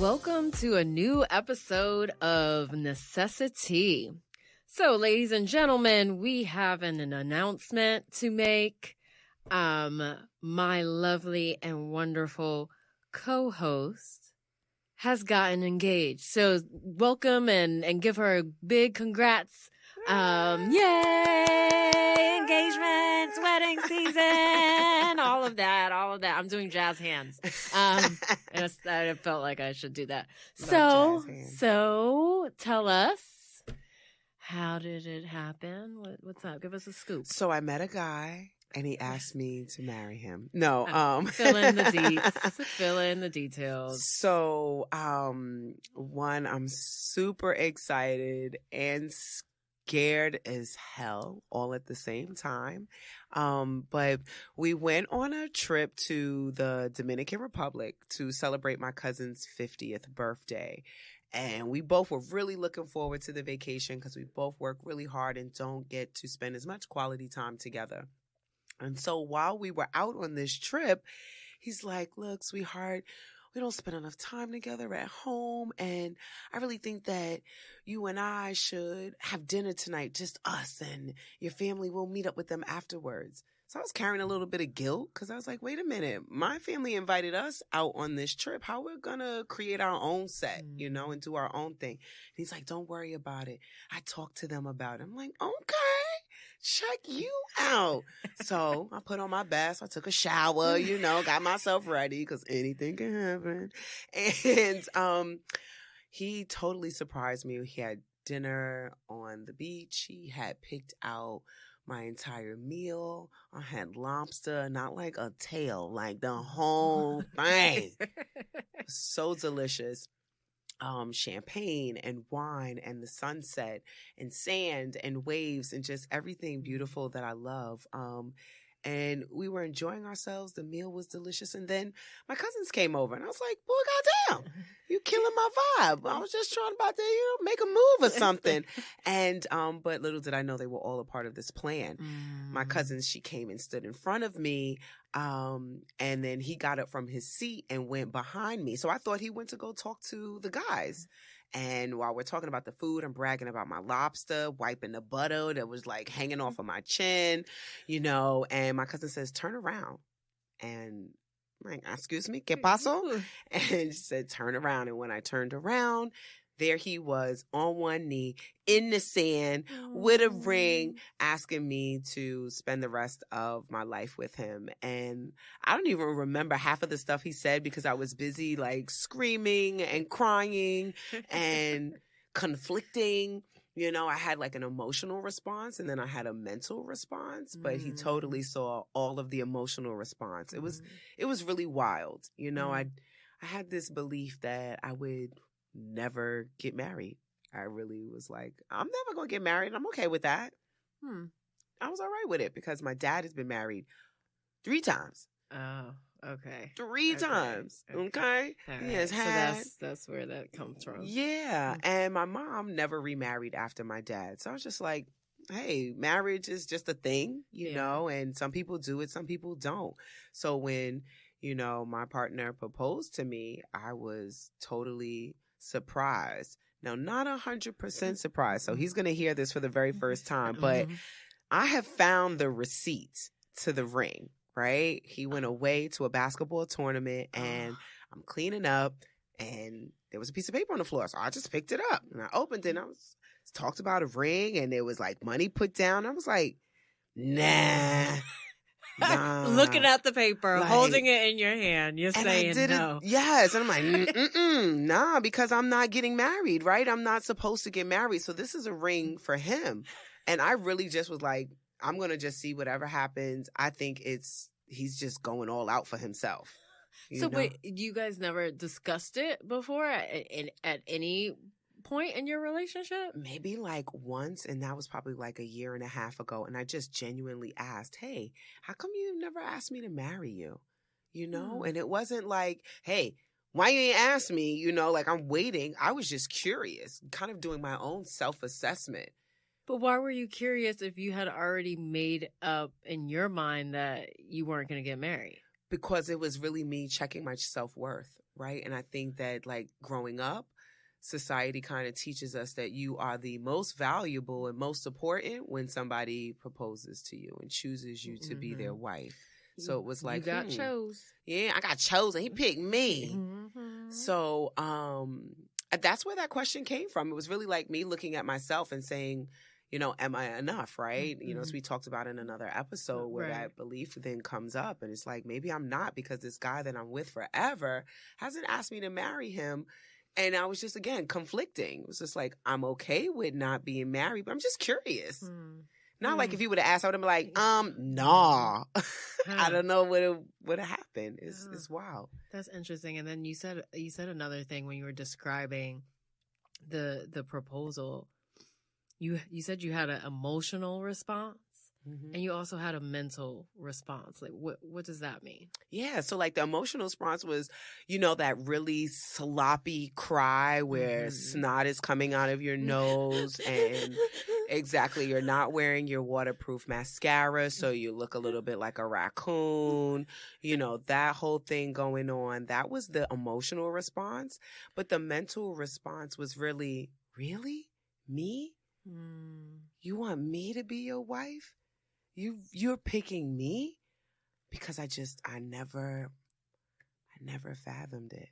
Welcome to a new episode of Necessi-Tea. So, ladies and gentlemen, we have an announcement to make. My lovely and wonderful co-host has gotten engaged. So, welcome and give her a big congrats. Yay! Engagements, wedding season, all of that. I'm doing jazz hands. And I felt like I should do that. So tell us, how did it happen? What's up? Give us a scoop. So I met a guy and he asked me to marry him. No, fill in the deets. Fill in the details. So, one, I'm super excited and scared as hell all at the same time. But we went on a trip to the Dominican Republic to celebrate my cousin's 50th birthday. And we both were really looking forward to the vacation because we both work really hard and don't get to spend as much quality time together. And so while we were out on this trip, he's like, look, sweetheart, we don't spend enough time together at home. And I really think that you and I should have dinner tonight, just us, and your family will meet up with them afterwards. So I was carrying a little bit of guilt because I was like, wait a minute, my family invited us out on this trip. How we're going to create our own set, and do our own thing. And he's like, don't worry about it. I talked to them about it. I'm like, okay, check you out. So I put on my best. I took a shower, got myself ready because anything can happen. And he totally surprised me. He had dinner on the beach. He had picked out my entire meal. I had lobster, not like a tail, like the whole thing. So delicious. Champagne and wine and the sunset and sand and waves and just everything beautiful that I love. And we were enjoying ourselves. The meal was delicious. And then my cousins came over and I was like, boy, goddamn, you killing my vibe. I was just trying about to, make a move or something. And, but little did I know they were all a part of this plan. My cousin, she came and stood in front of me. And then he got up from his seat and went behind me. So I thought he went to go talk to the guys. And while we're talking about the food, I'm bragging about my lobster, wiping the butter that was like hanging off of my chin, and my cousin says, turn around. And I'm like, excuse me, ¿qué pasó? And she said, turn around. And when I turned around, there he was on one knee in the sand with a ring asking me to spend the rest of my life with him. And I don't even remember half of the stuff he said because I was busy like screaming and crying and conflicting. I had like an emotional response and then I had a mental response, but he totally saw all of the emotional response. It was really wild. I had this belief that I would never get married. I really was like, I'm never going to get married. I'm okay with that. I was all right with it because my dad has been married 3 times. Oh, okay. 3 times. Okay. Right. He has had. So that's where that comes from. Yeah. And my mom never remarried after my dad. So I was just like, hey, marriage is just a thing, and some people do it, some people don't. So when, my partner proposed to me, I was totally surprised. Now, not 100% surprised. So he's going to hear this for the very first time, but I have found the receipt to the ring, right? He went away to a basketball tournament and I'm cleaning up and there was a piece of paper on the floor. So I just picked it up and I opened it and I was talked about a ring and there was like money put down. I was like, nah. Looking at the paper, like, holding it in your hand, you're saying no. Yes. And I'm like, nah, because I'm not getting married, right? I'm not supposed to get married. So this is a ring for him. And I really just was like, I'm going to just see whatever happens. I think he's just going all out for himself. Wait, you guys never discussed it before at any point in your relationship? Maybe like once, and that was probably like a year and a half ago. And I just genuinely asked, hey, how come you never asked me to marry you? And it wasn't like, hey, why you ain't asked me? Like I'm waiting. I was just curious, kind of doing my own self-assessment. But why were you curious if you had already made up in your mind that you weren't going to get married? Because it was really me checking my self-worth, right? And I think that like growing up, society kind of teaches us that you are the most valuable and most important when somebody proposes to you and chooses you to be their wife. So it was like, you got chose. Yeah, I got chosen. He picked me. Mm-hmm. So that's where that question came from. It was really like me looking at myself and saying, you know, am I enough, right? Mm-hmm. You know, as we talked about in another episode where that belief then comes up and it's like, maybe I'm not because this guy that I'm with forever hasn't asked me to marry him. And I was just, again, conflicting. It was just like, I'm okay with not being married, but I'm just curious. Not like if you would have asked, I would have been like, nah. I don't know what would have happened. It's wild. That's interesting. And then you said another thing when you were describing the proposal. You said you had an emotional response. Mm-hmm. And you also had a mental response. Like, what does that mean? Yeah. So like the emotional response was, you know, that really sloppy cry where snot is coming out of your nose and exactly. You're not wearing your waterproof mascara. So you look a little bit like a raccoon, you know, that whole thing going on. That was the emotional response. But the mental response was really me? You want me to be your wife? You're picking me? Because I never fathomed it.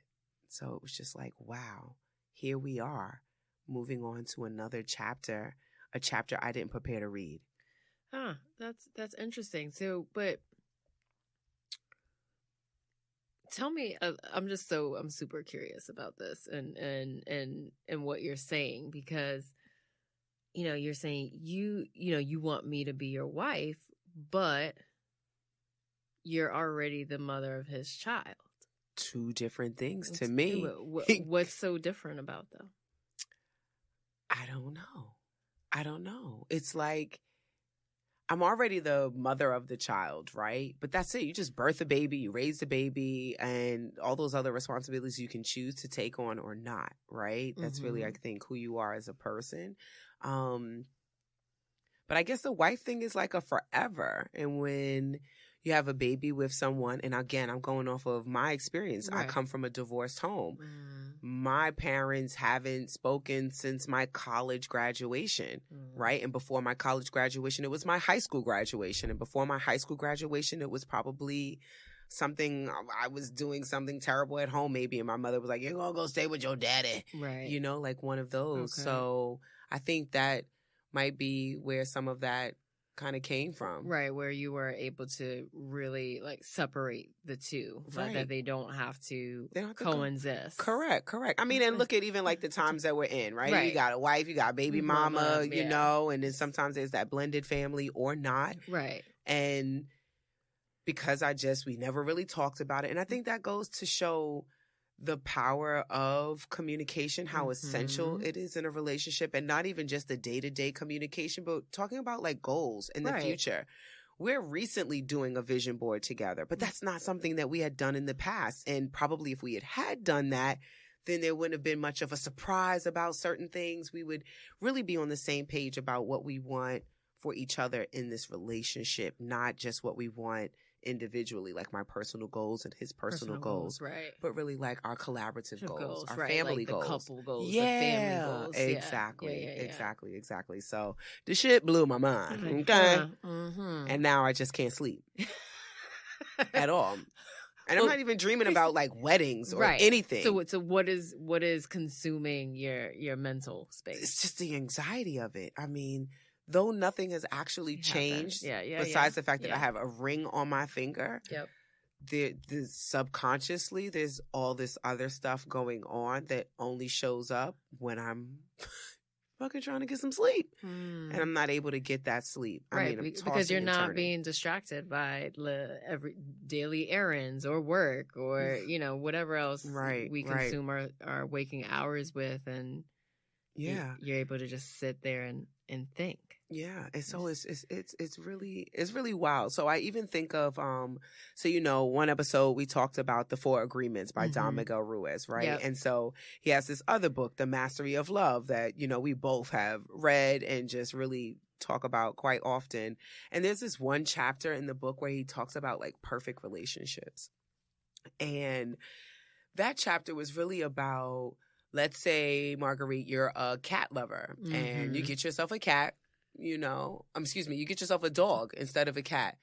So it was just like, wow, here we are moving on to another chapter, a chapter I didn't prepare to read. That's interesting. So, but tell me, I'm super curious about this and what you're saying, because you know, you're saying you want me to be your wife, but you're already the mother of his child. Two different things to me. What's so different about them? I don't know. It's like, I'm already the mother of the child, right? But that's it. You just birth a baby, you raise the baby, and all those other responsibilities you can choose to take on or not, right? That's really, I think, who you are as a person. But I guess the wife thing is like a forever. And when you have a baby with someone, and again, I'm going off of my experience. Right. I come from a divorced home. My parents haven't spoken since my college graduation, right? And before my college graduation, it was my high school graduation. And before my high school graduation, it was probably something, I was doing something terrible at home maybe. And my mother was like, you're going to go stay with your daddy. Right. You know, like one of those. Okay. So I think that might be where some of that kind of came from. Right, where you were able to really like separate the two, right? That they don't have to coexist. Correct. I mean, and look at even like the times that we're in, right? You got a wife, you got a baby mama, you know, and then sometimes there's that blended family or not. Right. And because we never really talked about it. And I think that goes to show the power of communication, how essential it is in a relationship, and not even just the day-to-day communication, but talking about like goals in the future. We're recently doing a vision board together, but that's not something that we had done in the past. And probably if we had done that, then there wouldn't have been much of a surprise about certain things. We would really be on the same page about what we want for each other in this relationship, not just what we want individually, like my personal goals and his personal goals, right? But really like our collaborative goals, our family like goals, the couple goals, the family goals. Exactly. So the shit blew my mind. Okay, and now I just can't sleep at all. And I'm not even dreaming about like weddings or anything. So what is consuming your mental space? It's just the anxiety of it. I mean, though nothing has actually changed, besides the fact that I have a ring on my finger, the subconsciously, there's all this other stuff going on that only shows up when I'm fucking trying to get some sleep. And I'm not able to get that sleep. Right, I mean, because you're not being distracted by every daily errands or work or, you know, whatever else we consume our waking hours with. And you're able to just sit there and think. Yeah, and so it's really wild. So I even think of so you know, one episode we talked about the 4 Agreements by Don Miguel Ruiz, right? Yep. And so he has this other book, The Mastery of Love, that you know we both have read and just really talk about quite often. And there's this one chapter in the book where he talks about like perfect relationships, and that chapter was really about, let's say, Marguerite, you're a cat lover and you get yourself a cat, you get yourself a dog instead of a cat.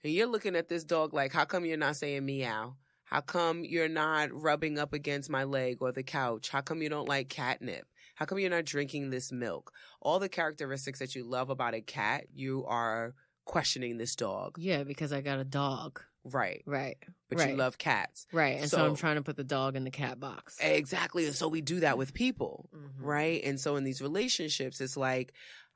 And you're looking at this dog like, how come you're not saying meow? How come you're not rubbing up against my leg or the couch? How come you don't like catnip? How come you're not drinking this milk? All the characteristics that you love about a cat, you are questioning this dog. Yeah, because I got a dog. Right. Right. But you love cats. Right. And so I'm trying to put the dog in the cat box. Exactly. And so we do that with people. Right. And so in these relationships, it's like,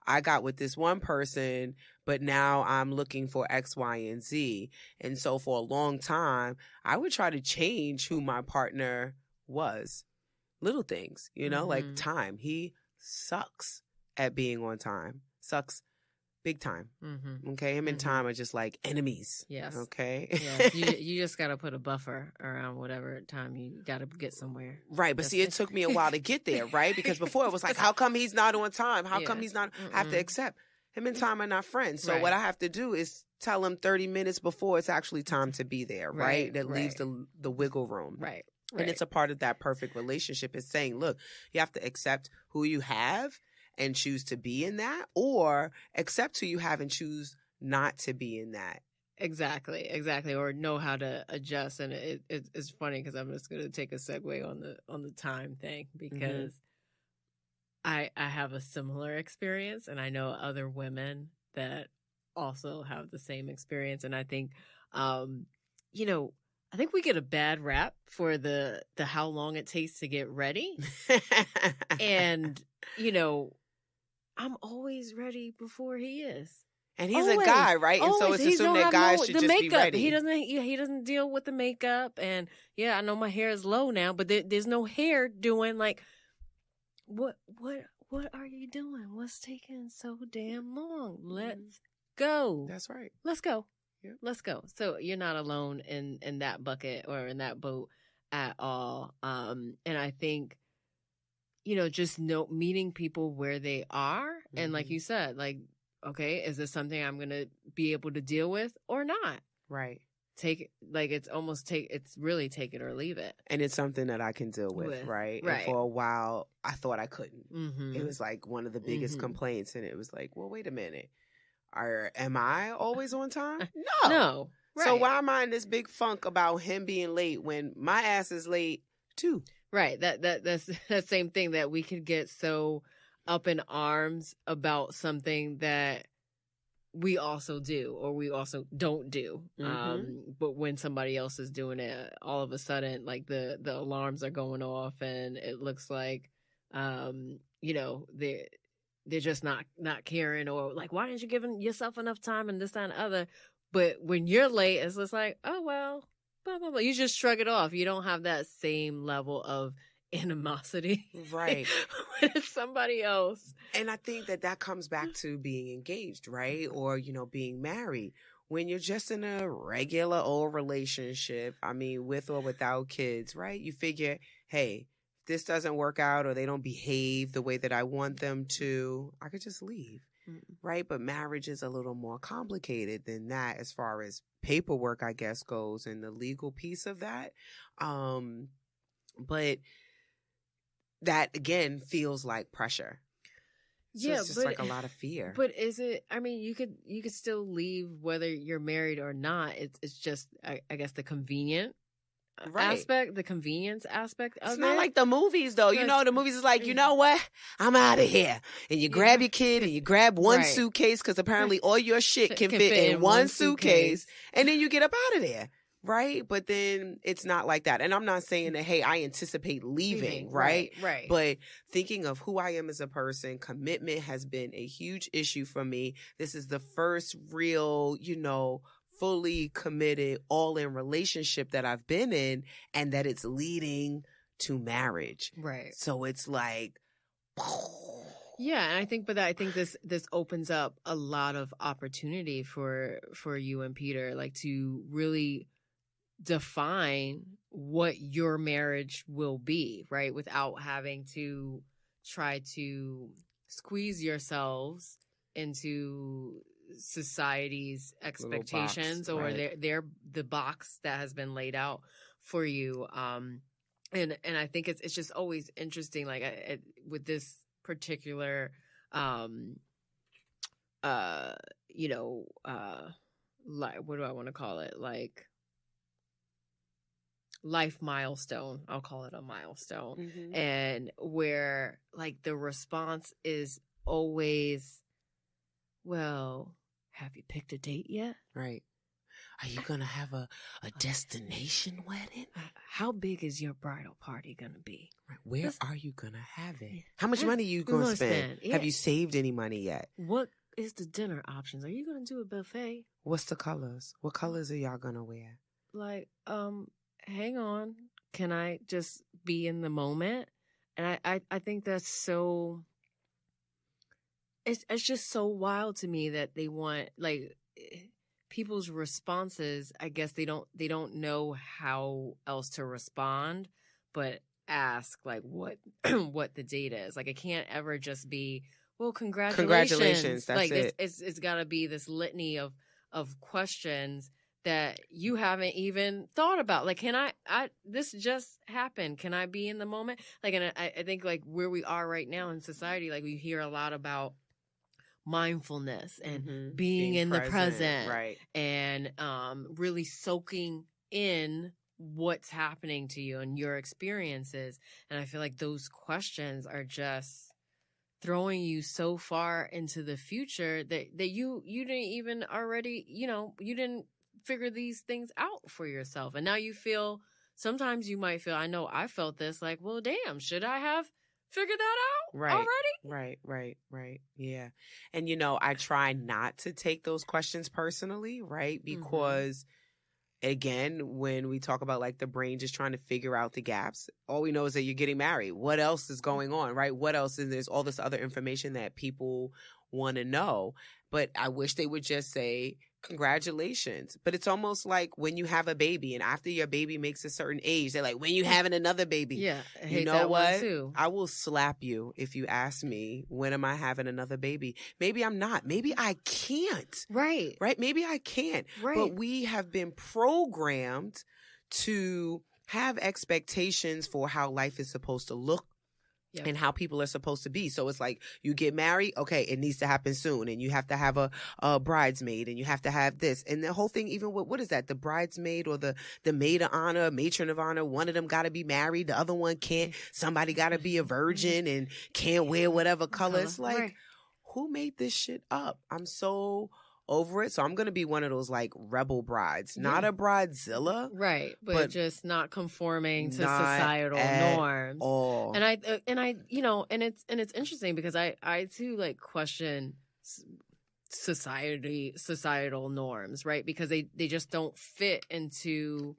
I got with this one person, but now I'm looking for X, Y, and Z. And so for a long time, I would try to change who my partner was. Little things, like time. He sucks at being on time. Sucks big time. Okay. Him and time are just like enemies. Yes. Okay. Yes. You just got to put a buffer around whatever time you got to get somewhere. Right. But see, it took me a while to get there, right? Because before it was like, how come he's not on time? How come he's not? I have to accept him and time are not friends. So what I have to do is tell him 30 minutes before it's actually time to be there. Right. That leaves the wiggle room. Right. And it's a part of that perfect relationship is saying, look, you have to accept who you have and choose to be in that, or accept who you have and choose not to be in that. Exactly. Or know how to adjust. And it's funny because I'm just going to take a segue on the time thing because I have a similar experience, and I know other women that also have the same experience. And I think, I think we get a bad rap for the how long it takes to get ready. And, I'm always ready before he is. And he's a guy, right? And so it's assumed that guys should just be ready. He doesn't deal with the makeup. And I know my hair is low now, but there's no hair doing like, what are you doing? What's taking so damn long? Let's go. That's right. Let's go. Yeah. Let's go. So you're not alone in that bucket or in that boat at all. And I think, just meeting people where they are. And like you said, like, okay, is this something I'm going to be able to deal with or not? Right. It's really take it or leave it. And it's something that I can deal with, right? And for a while, I thought I couldn't. It was like one of the biggest complaints. And it was like, well, wait a minute. Am I always on time? No. No. Right. So why am I in this big funk about him being late when my ass is late too? Right. That's that same thing that we could get so up in arms about something that we also do or we also don't do. But when somebody else is doing it, all of a sudden, like the alarms are going off and it looks like, they're just not caring, or like, why didn't you give yourself enough time and this, that, and the other? But when you're late, it's just like, oh, well, blah, blah, blah. You just shrug it off. You don't have that same level of animosity. Right. with somebody else. And I think that comes back to being engaged, right? Or, being married. When you're just in a regular old relationship, I mean, with or without kids, right? You figure, hey, this doesn't work out or they don't behave the way that I want them to, I could just leave, right? But marriage is a little more complicated than that as far as paperwork, I guess, goes and the legal piece of that. But that, again, feels like pressure. So it's just like a lot of fear. But is it, I mean, you could still leave whether you're married or not. It's just, I guess, the convenience aspect of it. It's not like the movies, though. The movies is like, you know what? I'm out of here. And you grab your kid and you grab one suitcase because apparently all your shit can fit in one suitcase. And then you get up out of there. Right? But then it's not like that. And I'm not saying that, hey, I anticipate leaving, right? Right. But thinking of who I am as a person, commitment has been a huge issue for me. This is the first real, fully committed, all-in relationship that I've been in, and that it's leading to marriage. Right. So it's like, yeah, and I think this opens up a lot of opportunity for you and Peter, like to really define what your marriage will be, right? Without having to try to squeeze yourselves into society's expectations box, or the box that has been laid out for you. and I think it's just always interesting, like with this particular, you know, like, what do I want to call it? Like, life milestone. I'll call it a milestone. Mm-hmm. And where, like, the response is always, well, have you picked a date yet? Right. Are you going to have a destination wedding? How big is your bridal party going to be? Right. Where are you going to have it? How much money are you going to spend? Yeah. Have you saved any money yet? What is the dinner options? Are you going to do a buffet? What's the colors? What colors are y'all going to wear? Like, hang on. Can I just be in the moment? And I think that's so, it's just so wild to me that they want, like, people's responses, I guess they don't know how else to respond, but ask, like, what what the date is. Like, it can't ever just be, well, congratulations. That's like, it. It's got to be this litany of questions that you haven't even thought about. Like, can I this just happened. Can I be in the moment? Like, and I think, like, where we are right now in society, like, we hear a lot about mindfulness and being in the present, right? And really soaking in what's happening to you and your experiences. And I feel like those questions are just throwing you so far into the future that you didn't even already, you didn't figure these things out for yourself. And now you feel, sometimes you might feel, I know I felt this, like, well, damn, should I have figured that out already? Right. Yeah. And, I try not to take those questions personally, right? Because, again, when we talk about, like, the brain just trying to figure out the gaps, all we know is that you're getting married. What else is going on, right? What else is, there's all this other information that people want to know. But I wish they would just say, congratulations. But it's almost like when you have a baby and after your baby makes a certain age, they're like, when you having another baby? Yeah. I hate you know that what? One too. I will slap you if you ask me, when am I having another baby? Maybe I'm not. Maybe I can't. Right. Maybe I can't. Right. But we have been programmed to have expectations for how life is supposed to look. Yep. And how people are supposed to be. So it's like, you get married, okay, it needs to happen soon. And you have to have a bridesmaid, and you have to have this. And the whole thing, even with, what is that? The bridesmaid or the maid of honor, matron of honor, one of them got to be married. The other one can't. Somebody got to be a virgin and can't wear whatever color. It's like, who made this shit up? I'm so over it. So I'm going to be one of those, like, rebel brides, not a bridezilla. Right. But just not conforming to societal norms. All. And I, and it's interesting because I too, like, question societal norms, right? Because they just don't fit into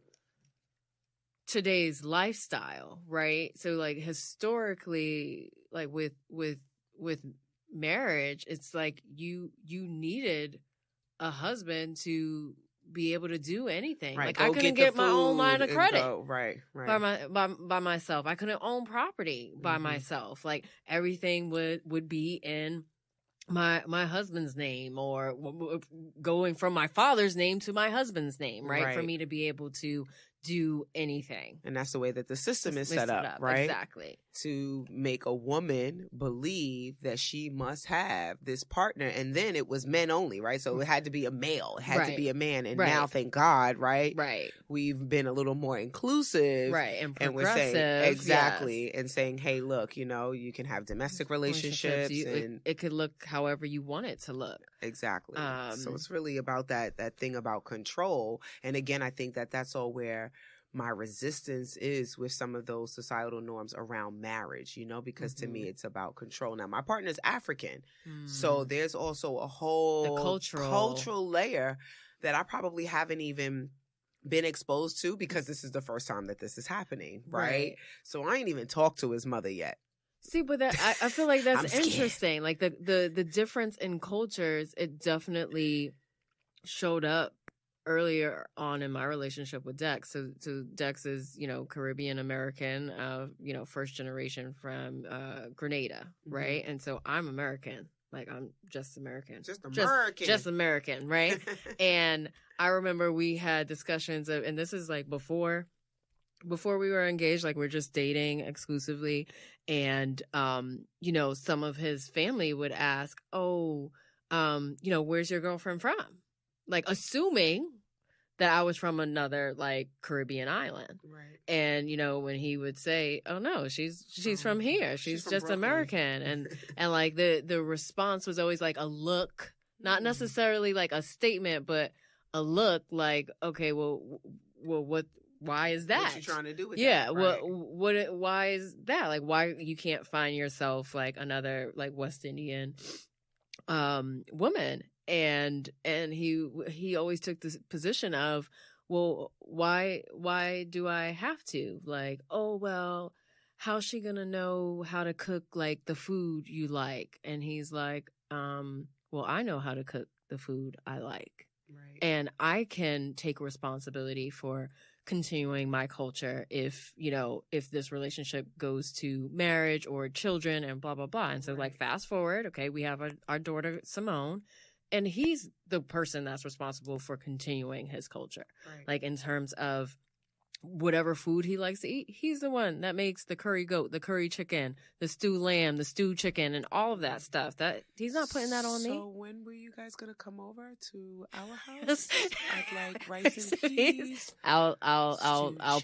today's lifestyle, right? So, like, historically, like, with marriage, it's like you needed a husband to be able to do anything. Right. Like, I couldn't get my own line of credit. Right. By myself. I couldn't own property by myself. Like, everything would be in my husband's name, or going from my father's name to my husband's name, right? For me to be able to do anything. And that's the way that the system is set up, right? Exactly. To make a woman believe that she must have this partner. And then it was men only, right? So it had to be a male. It had to be a man. And now, thank God, right? We've been a little more inclusive. Right. And progressive. And we're saying, exactly. And saying, hey, look, you can have domestic relationships. And it could look however you want it to look. Exactly. So it's really about that thing about control. And again, I think that's all where my resistance is with some of those societal norms around marriage, because to me it's about control. Now, my partner's African, so there's also a whole cultural layer that I probably haven't even been exposed to, because this is the first time that this is happening, right? So I ain't even talked to his mother yet. See, but I feel like that's interesting. Like, the difference in cultures, it definitely showed up earlier on in my relationship with Dex. So Dex is, Caribbean American, first generation from Grenada, right? And so I'm American. Like, I'm just American. Just American, right? And I remember we had discussions of, and this is like before before we were engaged, like we're just dating exclusively. And, you know, some of his family would ask, oh, you know, where's your girlfriend from? Like assuming that I was from another like Caribbean island. Right. And, you know, when he would say, oh no, she's from here. She's from just Brooklyn. American. And like the response was always like a look, not necessarily like a statement, but a look like, okay, well, why is that? What you trying to do with yeah, that? Right. why is that? Like, why you can't find yourself like another like West Indian woman? And he always took this position of, well, why do I have to? Like, oh well, how's she gonna know how to cook like the food you like? And he's like, well, I know how to cook the food I like. Right. And I can take responsibility for continuing my culture if, you know, if this relationship goes to marriage or children and blah, blah, blah. And so like fast forward, okay, we have our daughter, Simone, and he's the person that's responsible for continuing his culture. Right. Like in terms of whatever food he likes to eat, he's the one that makes the curry goat, the curry chicken, the stew lamb, the stew chicken, and all of that stuff. That he's not putting that on me. So when were you guys gonna come over to our house? I'd like rice and peas. I'll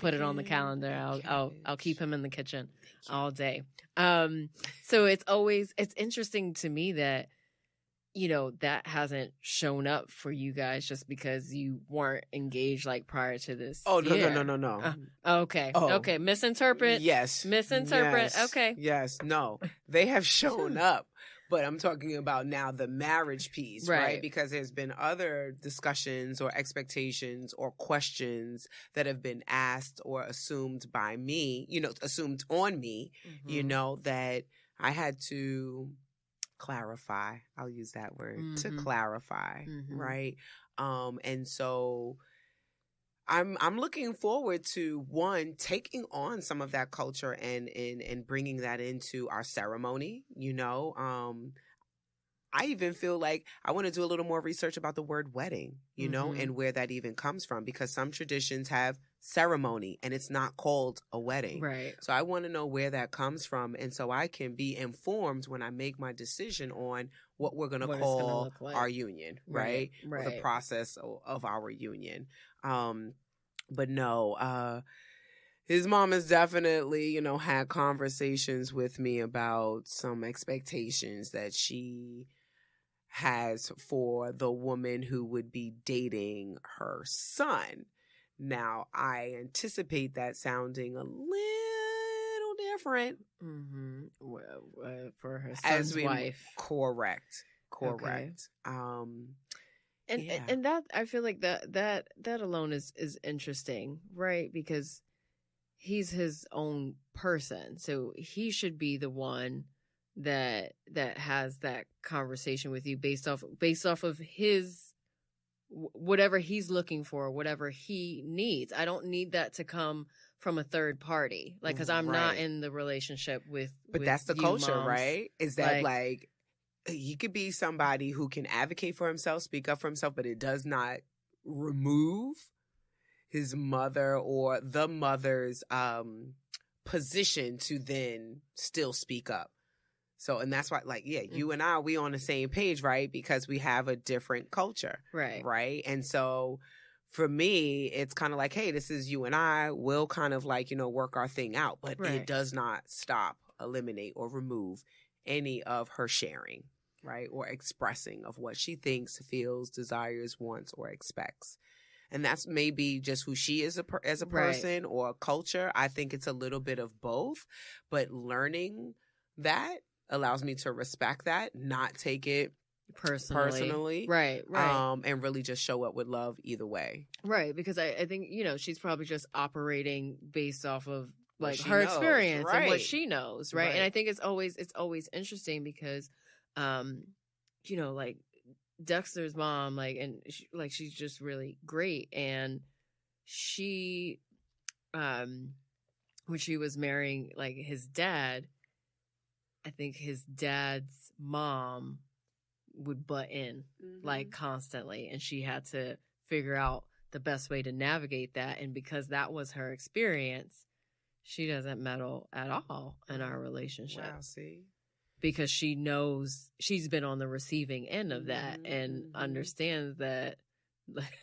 put it on the calendar. I'll keep him in the kitchen all day. So it's interesting to me that, you know, that hasn't shown up for you guys just because you weren't engaged like prior to this. Oh, year. No. Okay. Oh. Okay. Misinterpret. Yes. Misinterpret. Yes. Okay. Yes. No. They have shown up. But I'm talking about now the marriage piece, right? Because there's been other discussions or expectations or questions that have been asked or assumed by me, you know, assumed on me, you know, that I had to clarify. I'll use that word, to clarify, right? And so I'm looking forward to, one, taking on some of that culture and bringing that into our ceremony, you know. I even feel like I want to do a little more research about the word wedding, you know, and where that even comes from, because some traditions have ceremony and it's not called a wedding. Right. So I want to know where that comes from. And so I can be informed when I make my decision on what we're going to call our union, right? Or the process of our union. But no, his mom has definitely, you know, had conversations with me about some expectations that she has for the woman who would be dating her son. Now, I anticipate that sounding a little different. For her son's wife. Correct. Okay. And that, I feel like that alone is interesting, right? Because he's his own person, so he should be the one that has that conversation with you based off of his whatever he's looking for, whatever he needs. I don't need that to come from a third party, like, because I'm not in the relationship with. But that's the culture, moms. right? Is that like he could be somebody who can advocate for himself, speak up for himself, but it does not remove his mother or the mother's position to then still speak up. So, and that's why, like, you and I, we on the same page, right? Because we have a different culture. Right. Right. And so for me, it's kind of like, hey, this is you and I. We'll kind of like, you know, work our thing out. But it does not stop, eliminate, or remove any of her sharing, right? Or expressing of what she thinks, feels, desires, wants, or expects. And that's maybe just who she is as a person or a culture. I think it's a little bit of both. But learning that allows me to respect that, not take it personally. Right. And really just show up with love either way. Right. Because I think, you know, she's probably just operating based off of like her knows, and what she knows. Right. And I think it's always interesting because, you know, like Dexter's mom, like, and she's just really great. And she, when she was marrying like his dad, I think his dad's mom would butt in like constantly, and she had to figure out the best way to navigate that. And because that was her experience, she doesn't meddle at all in our relationship. Wow, see? Because she knows she's been on the receiving end of that and understands that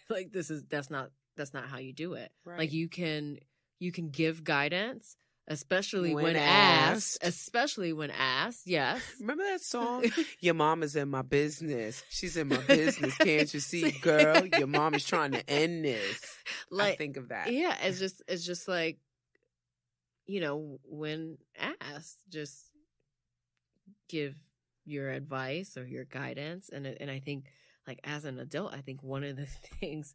like that's not how you do it. Right. Like you can give guidance, especially when asked. Yes. Remember that song? Your mom is in my business. She's in my business. Can't you see, girl? Your mom is trying to end this. I think of that. Yeah, it's just like, when asked, just give your advice or your guidance. And I think, like, as an adult, I think one of the things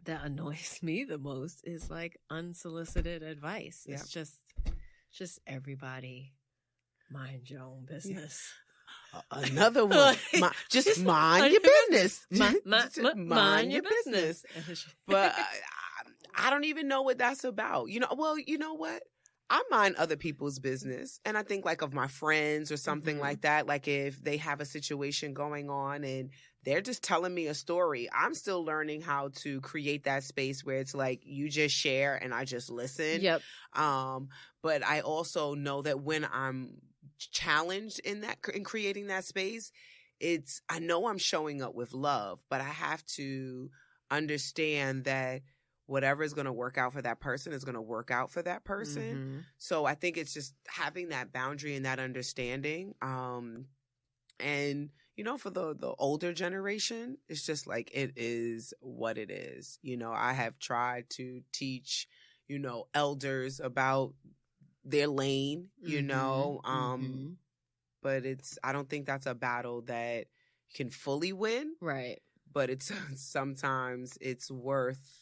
that annoys me the most is like unsolicited advice. Yep. It's just everybody mind your own business. Another one. Just mind your business. Mind your business. But I don't even know what that's about. You know what? I mind other people's business. And I think like of my friends or something like that. Like if they have a situation going on and they're just telling me a story, I'm still learning how to create that space where it's like you just share and I just listen. Yep. But I also know that when I'm challenged in creating that space, I know I'm showing up with love, but I have to understand that whatever is going to work out for that person is going to work out for that person. So I think it's just having that boundary and that understanding. And, for the older generation, it's just like it is what it is. I have tried to teach, elders about their lane, but I don't think that's a battle that you can fully win. Right. But sometimes it's worth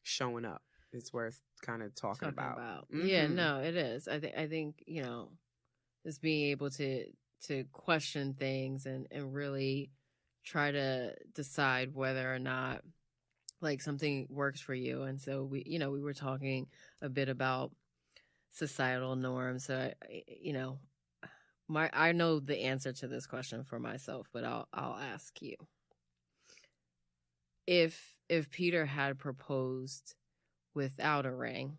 showing up. It's worth kind of talking about. Yeah, no, it is. I think just being able to question things and really try to decide whether or not like something works for you. And so we were talking a bit about societal norms. So I know the answer to this question for myself, but I'll ask you. If Peter had proposed without a ring,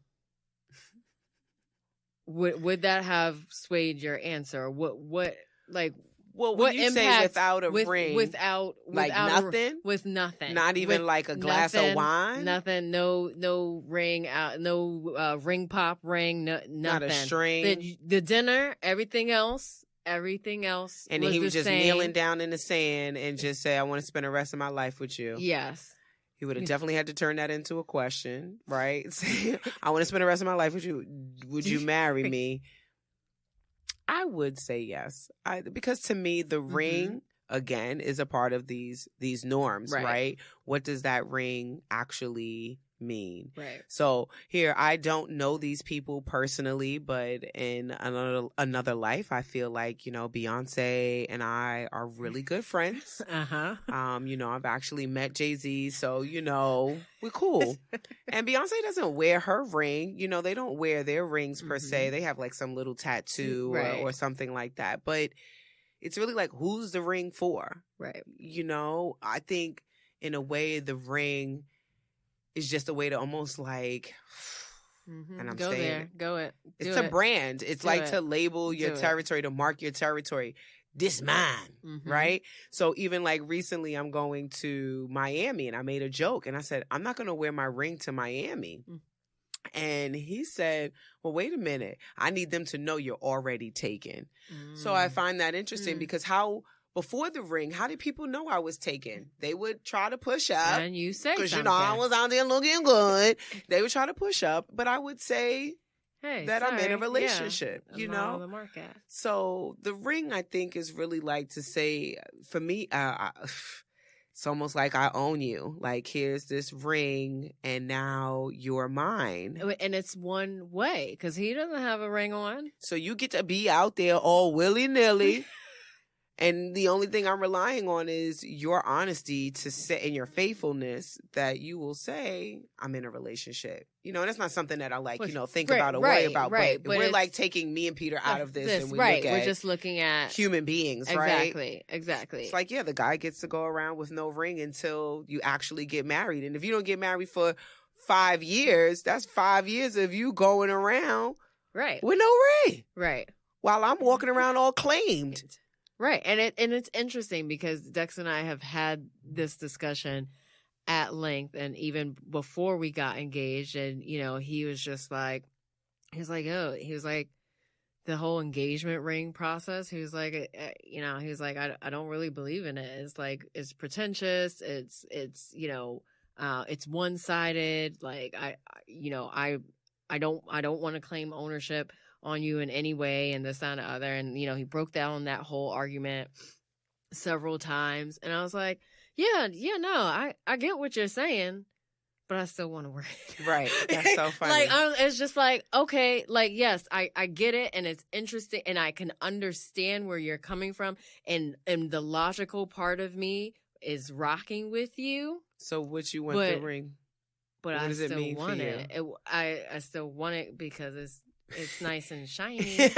would that have swayed your answer? What like? Well, when you say without a ring, without nothing, with nothing, not even like a glass of wine, nothing, no ring out, no ring pop ring, nothing, not a string, the dinner, everything else, and then he was just kneeling down in the sand and just say, "I want to spend the rest of my life with you." Yes. He would have definitely had to turn that into a question, right? Say, I want to spend the rest of my life with you. Would you marry me? I would say yes. Because to me, the ring, again, is a part of these norms, right? What does that ring actually mean? Right. So here, I don't know these people personally, but in another life, I feel like, Beyonce and I are really good friends. I've actually met Jay-Z, so, we're cool. And Beyonce doesn't wear her ring. They don't wear their rings per se. They have like some little tattoo or something like that. But it's really like, who's the ring for? Right. I think in a way the ring is just a way to almost like, and I'm go saying there, go it. It's a brand. It's like to label your territory, to mark your territory. This mine, right? So even like recently, I'm going to Miami, and I made a joke, and I said, I'm not going to wear my ring to Miami. And he said, well, wait a minute. I need them to know you're already taken. So I find that interesting because before the ring, how did people know I was taken? They would try to push up. And you say something. Because, I was out there looking good. They would try to push up. But I would say that I'm in a relationship, I'm not on the market. So the ring, I think, is really like to say, for me, it's almost like I own you. Like, here's this ring, and now you're mine. And it's one way, because he doesn't have a ring on. So you get to be out there all willy-nilly. And the only thing I'm relying on is your honesty to say, and your faithfulness, that you will say, I'm in a relationship. And that's not something that I think about or worry about. But we're like taking me and Peter out of this and we look at we're just looking at human beings, right? Exactly. It's like, the guy gets to go around with no ring until you actually get married. And if you don't get married for 5 years, that's 5 years of you going around with no ring. Right. While I'm walking around all claimed. Right. And it's interesting because Dex and I have had this discussion at length, and even before we got engaged, and he was like the whole engagement ring process. He was like, I don't really believe in it. It's like, it's pretentious. It's it's one-sided. Like I don't want to claim ownership on you in any way, and this, that, and the other. And, he broke down that whole argument several times. And I was like, no, I get what you're saying, but I still want to work. Right. That's so funny. It's just like, okay, yes, I get it. And it's interesting. And I can understand where you're coming from. And the logical part of me is rocking with you. So what you want the ring? But what I does still it mean want for it. you? I still want it because it's nice and shiny.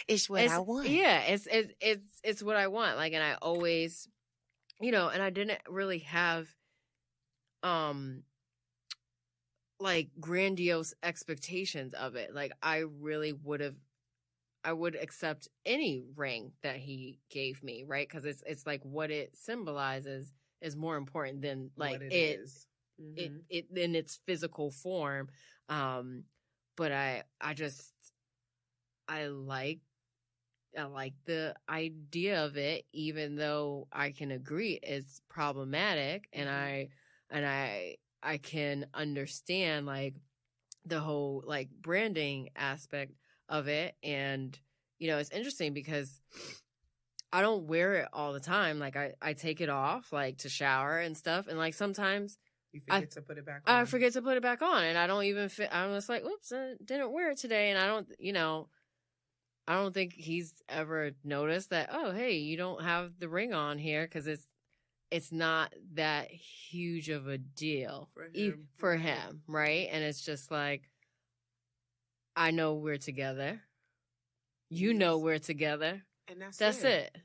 It's what I want. Yeah, it's what I want. Like, and I always, and I didn't really have, like grandiose expectations of it. Like, I would accept any ring that he gave me, right? Because it's like what it symbolizes is more important than like what it is. Mm-hmm. It in its physical form. But I like the idea of it, even though I can agree it's problematic, and I can understand like the whole like branding aspect of it. And it's interesting because I don't wear it all the time. Like I take it off like to shower and stuff, and like sometimes you forget to put it back on. I forget to put it back on, and I don't even fit. I'm just like, oops, I didn't wear it today. And I don't think he's ever noticed that, oh, hey, you don't have the ring on here, because it's not that huge of a deal for him, right? And it's just like, I know we're together. You know we're together. And that's it.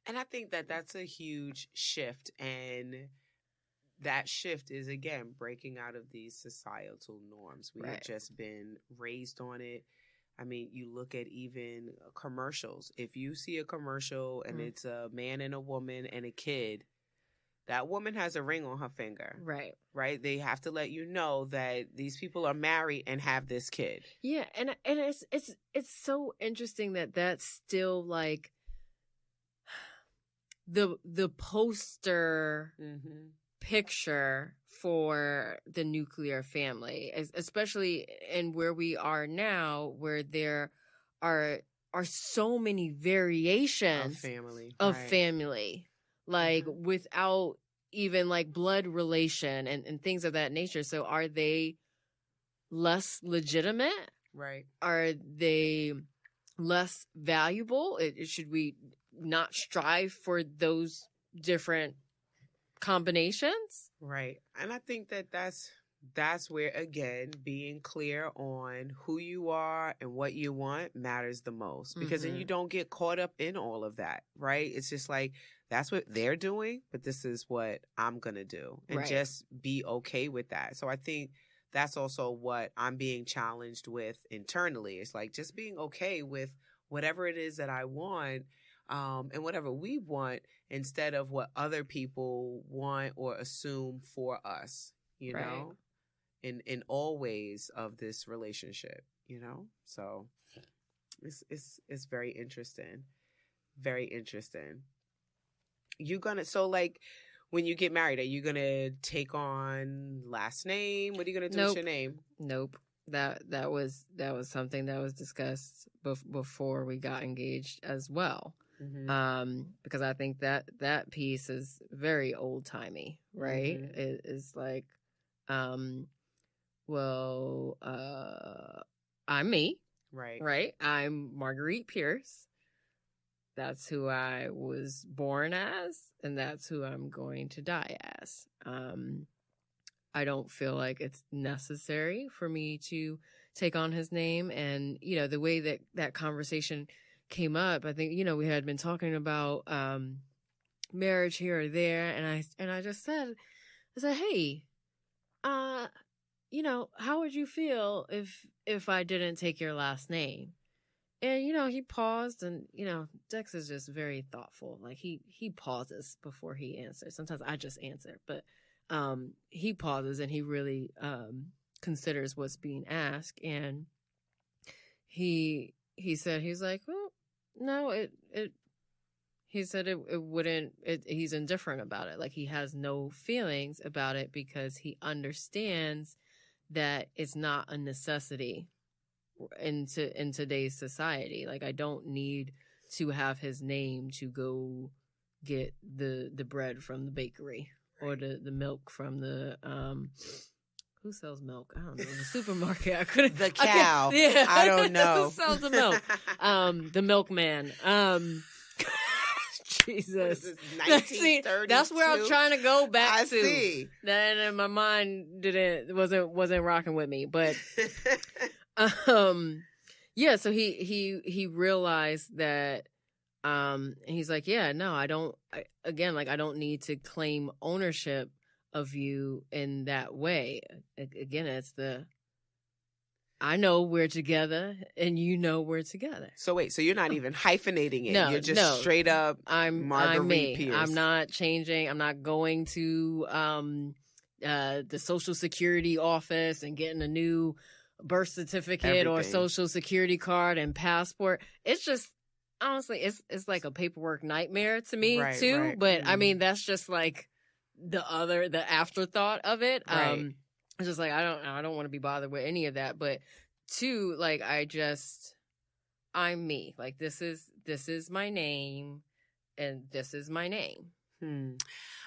And I think that's a huge shift, and that shift is, again, breaking out of these societal norms. We have just been raised on it. I mean, you look at even commercials. If you see a commercial and it's a man and a woman and a kid, that woman has a ring on her finger. Right. Right? They have to let you know that these people are married and have this kid. Yeah, and it's so interesting that that's still like the poster picture for the nuclear family, especially in where we are now, where there are so many variations of family, like without even like blood relation and things of that nature. So are they less legitimate? Right. Are they less valuable? Should we not strive for those different combinations? Right. And I think that's where, again, being clear on who you are and what you want matters the most, because then you don't get caught up in all of that, right? It's just like, that's what they're doing, but this is what I'm going to do, and just be okay with that. So I think that's also what I'm being challenged with internally. It's like just being okay with whatever it is that I want, and whatever we want, instead of what other people want or assume for us, you know, in all ways of this relationship, you know? So it's very interesting. Very interesting. So like, when you get married, are you going to take on last name? What are you going to do with your name? Nope. That was something that was discussed before we got engaged as well. Because I think that piece is very old timey, right? It is like, well, I'm me, right? I'm Marguerite Pierce. that's who I was born as, and that's who I'm going to die as. I don't feel like it's necessary for me to take on his name. And, the way that that conversation came up, I think, we had been talking about marriage here or there. And I just said, hey, how would you feel if I didn't take your last name? And, he paused and, Dex is just very thoughtful. Like he pauses before he answers. Sometimes I just answer, but he pauses and he really considers what's being asked. And he said, he's like, well, no, he said it wouldn't, he's indifferent about it. Like he has no feelings about it because he understands that it's not a necessity in today's society. Like I don't need to have his name to go get the bread from the bakery or the milk from the who sells milk? I don't know. The supermarket. I couldn't. The cow. Yeah. I don't know. Who sells the milk? The milkman. Jesus. 1932. That's where I'm trying to go back to. I see. Then in my mind wasn't rocking with me. But yeah, so he realized that he's like, yeah, no, I don't need to claim ownership of you in that way. Again, it's I know we're together and you know we're together. So wait, so you're not even hyphenating it. No, you're just straight up I'm me. Pierce. I'm not changing. I'm not going to the Social Security office and getting a new birth certificate or Social Security card and passport. It's just honestly, it's like a paperwork nightmare to me too. Right. But I mean, that's just like the afterthought of it. Right. It's just like I don't want to be bothered with any of that. But two, like I'm me. Like this is my name, and this is my name.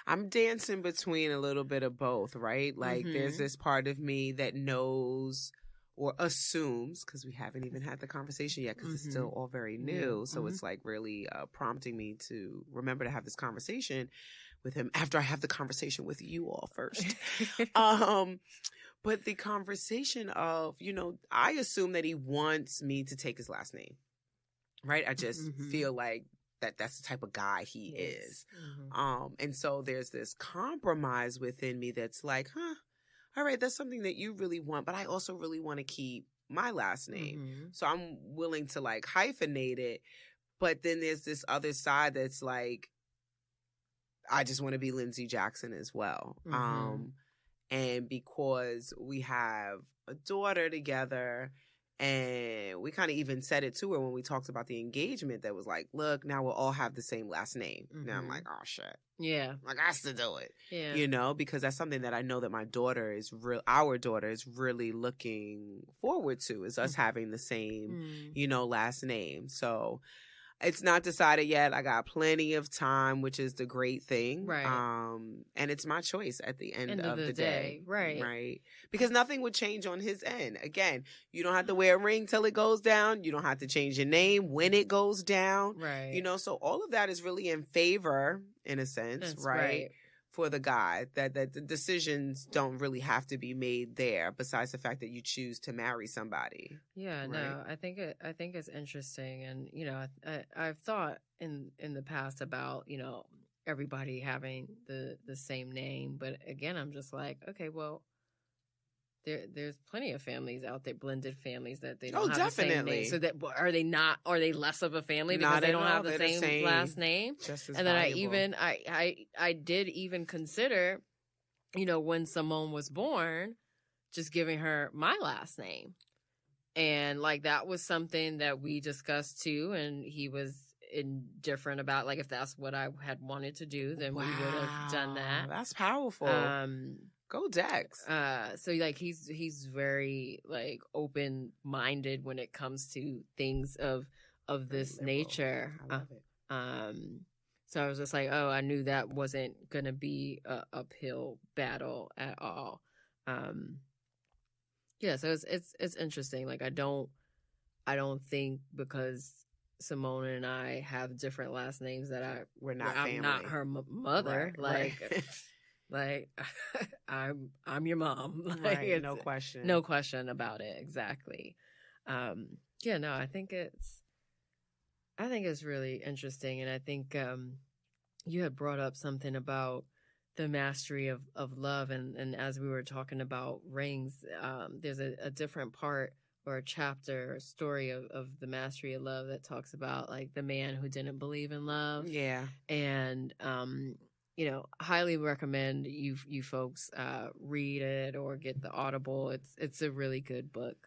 I'm dancing between a little bit of both, right? Like there's this part of me that knows or assumes, because we haven't even had the conversation yet, because it's still all very new. So it's like really prompting me to remember to have this conversation with him after I have the conversation with you all first. But the conversation of, I assume that he wants me to take his last name, right? I just feel like that's the type of guy he is. And so there's this compromise within me that's like, all right, that's something that you really want, but I also really want to keep my last name. So I'm willing to like hyphenate it. But then there's this other side that's like, I just want to be Lindsay Jackson as well. And because we have a daughter together, and we kind of even said it to her when we talked about the engagement, that was like, look, now we'll all have the same last name. Now I'm like, oh shit. Yeah. Like, I have to do it. Yeah. Because that's something that I know that our daughter is really looking forward to, is us having the same, last name. So it's not decided yet. I got plenty of time, which is the great thing. Right. And it's my choice at the end of the day. Right. Right. Because nothing would change on his end. Again, you don't have to wear a ring till it goes down. You don't have to change your name when it goes down. Right. So all of that is really in favor, in a sense, right? For the guy, that the decisions don't really have to be made there, besides the fact that you choose to marry somebody. Yeah, right? No, I think it's interesting, and I've thought in the past about everybody having the same name, but again, I'm just like, okay, well, there's plenty of families out there, blended families, that they don't have definitely. the same name. So that are they less of a family because they don't have the same last name? Just as and then valuable. I did even consider, when Simone was born, just giving her my last name. And like that was something that we discussed too, and he was indifferent about, like, if that's what I had wanted to do, then we would have done that. That's powerful. Go Dex. So like he's very like open-minded when it comes to things of this nature. I love it. So I was just like, I knew that wasn't gonna be a uphill battle at all. Yeah, so it's interesting. Like I don't think because Simone and I have different last names that we're not I'm family. not her mother. Right. Like I'm your mom. Like, right. No question. No question about it. Exactly. Yeah, no, I think it's really interesting. And I think you had brought up something about the mastery of love. And as we were talking about rings, there's a different part or a chapter or story of the mastery of love that talks about like the man who didn't believe in love. Yeah. And, highly recommend you folks read it or get the Audible. It's a really good book.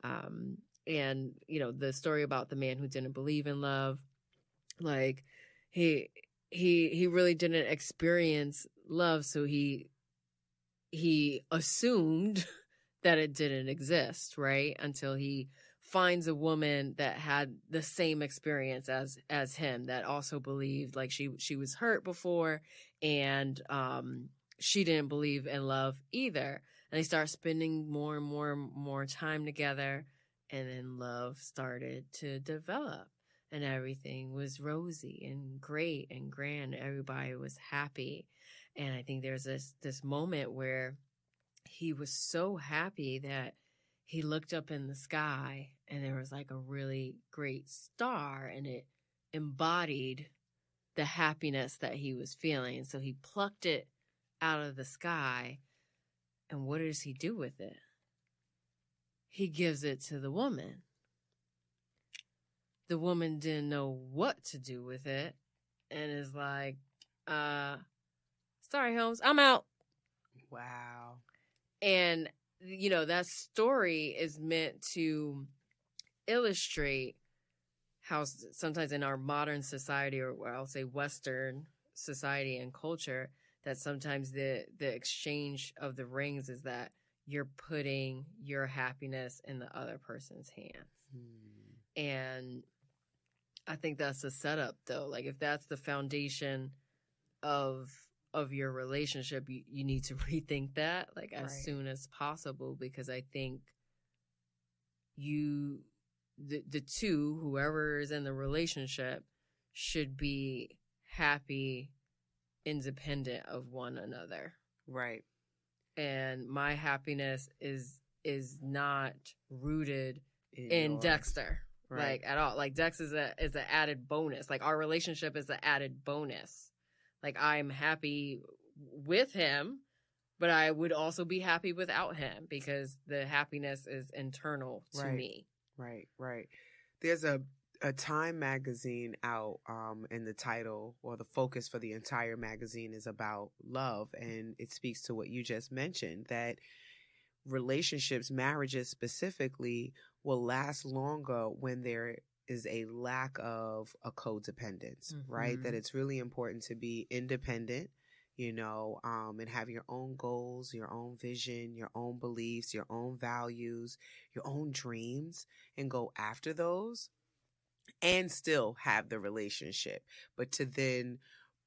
And, the story about the man who didn't believe in love, like he really didn't experience love. So he assumed that it didn't exist, right? Until he finds a woman that had the same experience as him, that also believed like she was hurt before, and she didn't believe in love either. And they start spending more and more time together, and then love started to develop, and everything was rosy and great and grand. Everybody was happy. And I think there's this moment where he was so happy that he looked up in the sky and there was like a really great star, and it embodied the happiness that he was feeling. And so he plucked it out of the sky. And what does he do with it? He gives it to the woman. The woman didn't know what to do with it and is like, sorry, Holmes, I'm out. Wow. And, that story is meant to illustrate how sometimes in our modern society, or I'll say Western society and culture, that sometimes the exchange of the rings is that you're putting your happiness in the other person's hands. And I think that's a setup, though. Like, if that's the foundation of your relationship, you need to rethink that like as soon as possible, because I think the two, whoever is in the relationship, should be happy independent of one another. Right. And my happiness is not rooted in yours. Dexter. Right. Like at all. Like Dex is an added bonus. Like our relationship is an added bonus. Like I'm happy with him, but I would also be happy without him because the happiness is internal to me. Right. There's a Time magazine out, and the title or the focus for the entire magazine is about love. And it speaks to what you just mentioned, that relationships, marriages specifically, will last longer when there is a lack of a codependence, right? That it's really important to be independent, and have your own goals, your own vision, your own beliefs, your own values, your own dreams, and go after those and still have the relationship. But to then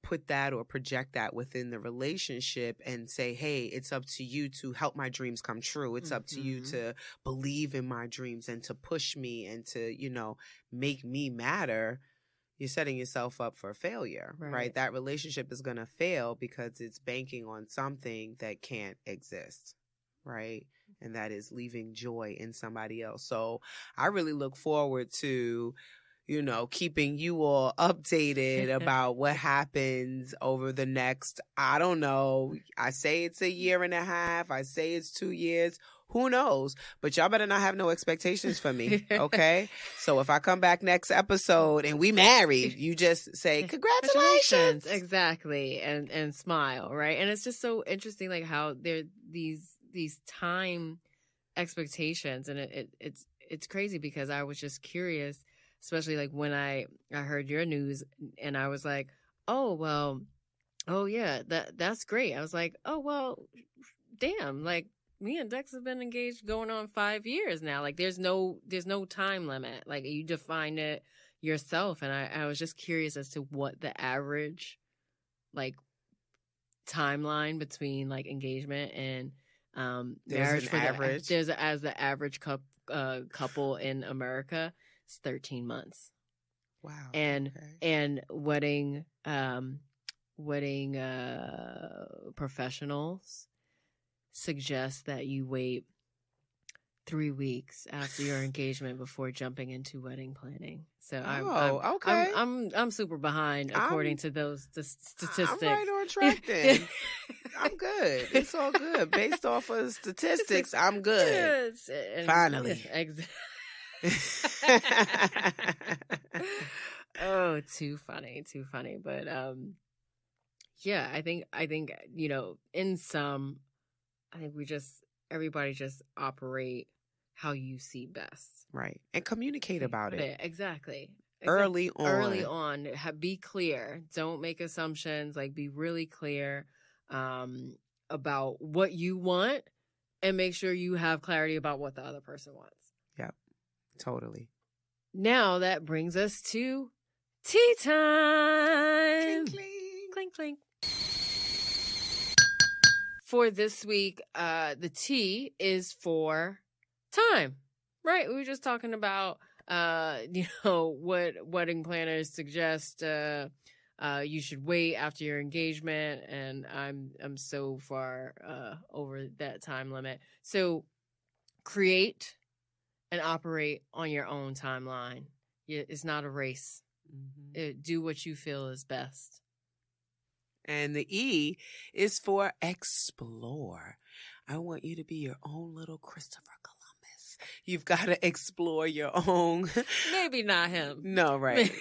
put that or project that within the relationship and say, hey, it's up to you to help my dreams come true. It's up to you to believe in my dreams and to push me and to, make me matter. You're setting yourself up for failure, right? That relationship is going to fail because it's banking on something that can't exist, right? And that is leaving joy in somebody else. So I really look forward to keeping you all updated about what happens over the next, I don't know, I say it's a year and a half, I say it's 2 years, who knows? But y'all better not have no expectations for me, okay? So if I come back next episode and we married, you just say, congratulations. Exactly. And smile, right? And it's just so interesting, like how there these time expectations, and it's crazy because I was just curious, especially like when I heard your news and I was like, oh yeah, that's great. I was like, oh, well, damn, like me and Dex have been engaged going on 5 years now. Like there's no time limit. Like you define it yourself. And I was just curious as to what the average like timeline between like engagement and marriage for average. As the average couple in America. It's 13 months. Wow. And okay. and wedding professionals suggest that you wait 3 weeks after your engagement before jumping into wedding planning. So okay. I'm super behind according to those statistics. I'm right on track then. I'm good. It's all good. Based off of statistics, I'm good. Finally. Oh, too funny. But yeah, I think in some, I think everybody just operate how you see best. Right. And communicate about it. Exactly. Early on. Be clear. Don't make assumptions. Like, be really clear about what you want, and make sure you have clarity about what the other person wants. Yep. Totally. Now that brings us to tea time. Clink, clink. Clink, clink. For this week, the T is for time, right? We were just talking about, what wedding planners suggest you should wait after your engagement, and I'm so far over that time limit. So create and operate on your own timeline. It's not a race. Mm-hmm. Do what you feel is best. And the E is for explore. I want you to be your own little Christopher Columbus. You've got to explore your own. Maybe not him. No, right.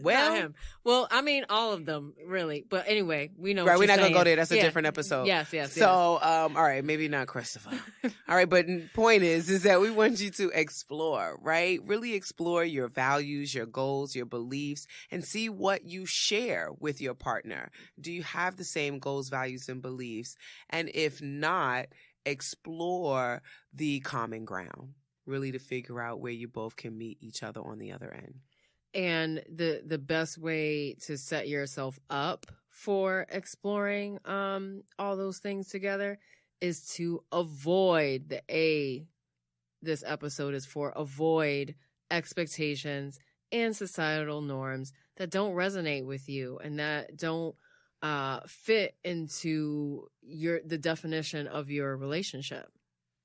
Well, not him. Well, I mean, all of them, really. But anyway, we know. Right, we're not going to go there. That's a different episode. Yes. So, all right, maybe not Christopher. All right, but the point is that we want you to explore, right? Really explore your values, your goals, your beliefs, and see what you share with your partner. Do you have the same goals, values, and beliefs? And if not, explore the common ground, really, to figure out where you both can meet each other on the other end. And the best way to set yourself up for exploring all those things together is to avoid this episode is for avoid expectations and societal norms that don't resonate with you and that don't fit into the definition of your relationship.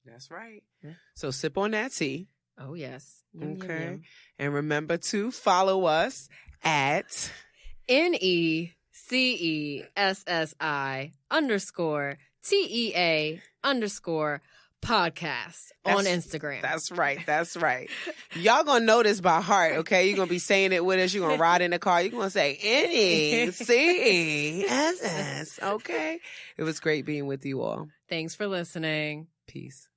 That's right. Yeah. So sip on that tea. Oh, yes. Okay. Yum. And remember to follow us at NECESI_TEA_podcast on Instagram. That's right. Y'all gonna know this by heart, okay? You're gonna be saying it with us. You're gonna ride in the car. You're gonna say NECESS, okay? It was great being with you all. Thanks for listening. Peace.